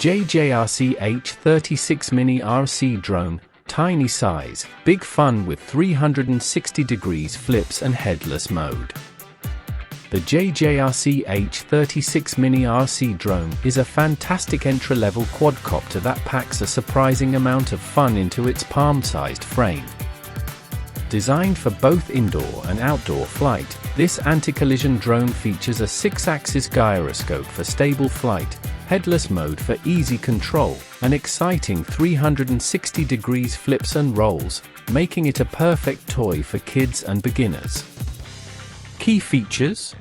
JJRC H36 Mini RC Drone, tiny size, big fun with 360 degrees flips and headless mode. The JJRC H36 Mini RC Drone is a fantastic entry-level quadcopter that packs a surprising amount of fun into its palm-sized frame. Designed for both indoor and outdoor flight, this anti-collision drone features a 6-axis gyroscope for stable flight, headless mode for easy control, and exciting 360 degrees flips and rolls, making it a perfect toy for kids and beginners. Key features: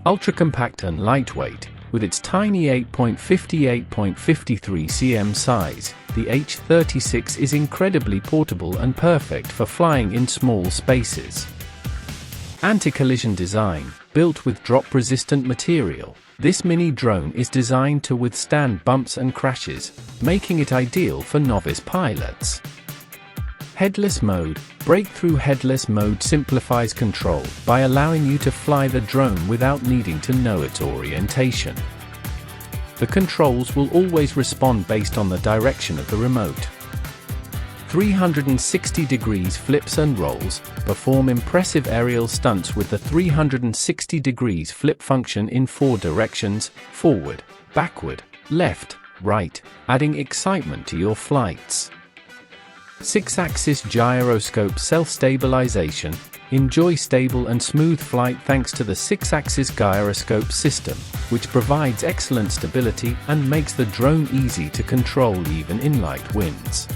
ultra-compact and lightweight. With its tiny 8.58.53 cm size, the H36 is incredibly portable and perfect for flying in small spaces. Anti-collision design. Built with drop-resistant material, this mini drone is designed to withstand bumps and crashes, making it ideal for novice pilots. Headless mode. Breakthrough headless mode simplifies control by allowing you to fly the drone without needing to know its orientation. The controls will always respond based on the direction of the remote. 360 degrees flips and rolls. Perform impressive aerial stunts with the 360 degrees flip function in 4 directions: forward, backward, left, right, adding excitement to your flights. 6-axis gyroscope self-stabilization. Enjoy stable and smooth flight thanks to the 6-axis gyroscope system, which provides excellent stability and makes the drone easy to control even in light winds.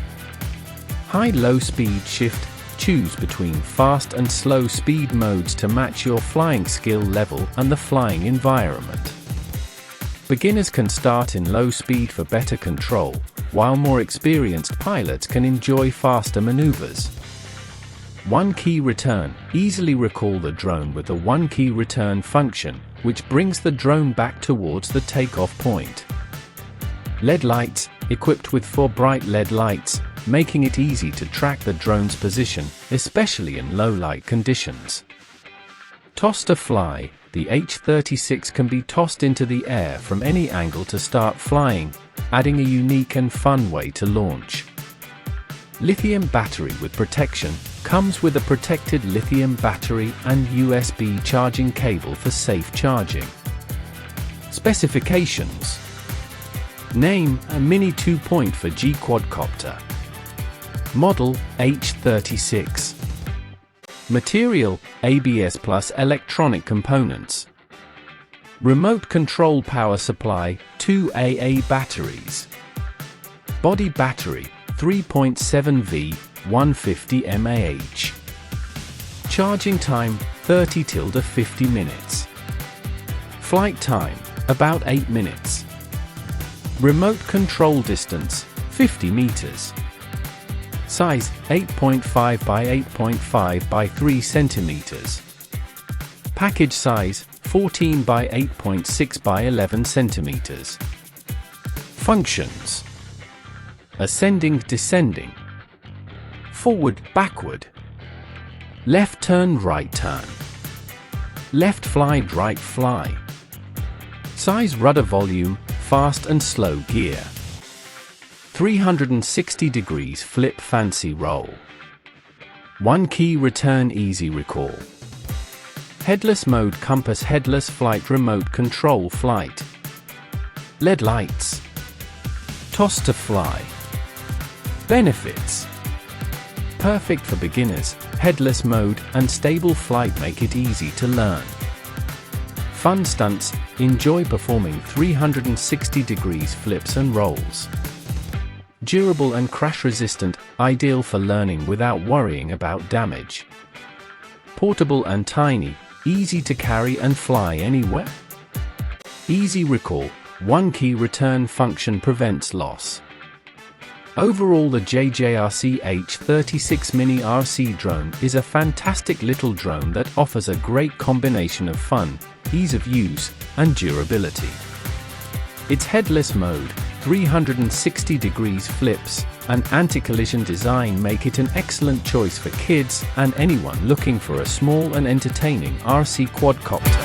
High-low speed shift. Choose between fast and slow speed modes to match your flying skill level and the flying environment. Beginners can start in low speed for better control, while more experienced pilots can enjoy faster maneuvers. One-key return. Easily recall the drone with the one-key return function, which brings the drone back towards the takeoff point. LED lights. Equipped with 4 bright LED lights, making it easy to track the drone's position, especially in low light conditions. Toss to fly. The H36 can be tossed into the air from any angle to start flying, adding a unique and fun way to launch. Lithium battery with protection. Comes with a protected lithium battery and USB charging cable for safe charging. Specifications: name, a Mini 2-point for G Quadcopter. Model, H36. Material, ABS plus electronic components. Remote control power supply, 2 AA batteries. Body battery, 3.7V, 150 mAh. Charging time, 30 to 50 minutes. Flight time, about 8 minutes. Remote control distance, 50 meters. Size, 8.5 by 8.5 by 3 centimeters. Package size, 14 by 8.6 by 11 centimeters. Functions: ascending, descending, forward, backward, left turn, right turn, left fly, right fly. Size, rudder volume, fast and slow gear. 360 degrees flip, fancy roll. One-key return, easy recall. Headless mode, compass headless flight, remote control flight. LED lights. Toss to fly. Benefits: perfect for beginners, headless mode and stable flight make it easy to learn. Fun stunts. Enjoy performing 360 degrees flips and rolls. Durable and crash-resistant, ideal for learning without worrying about damage. Portable and tiny, easy to carry and fly anywhere. Easy recall, one-key return function prevents loss. Overall, the JJRC H36 Mini RC Drone is a fantastic little drone that offers a great combination of fun, ease of use, and durability. Its headless mode, 360 degrees flips, and anti-collision design make it an excellent choice for kids and anyone looking for a small and entertaining RC quadcopter.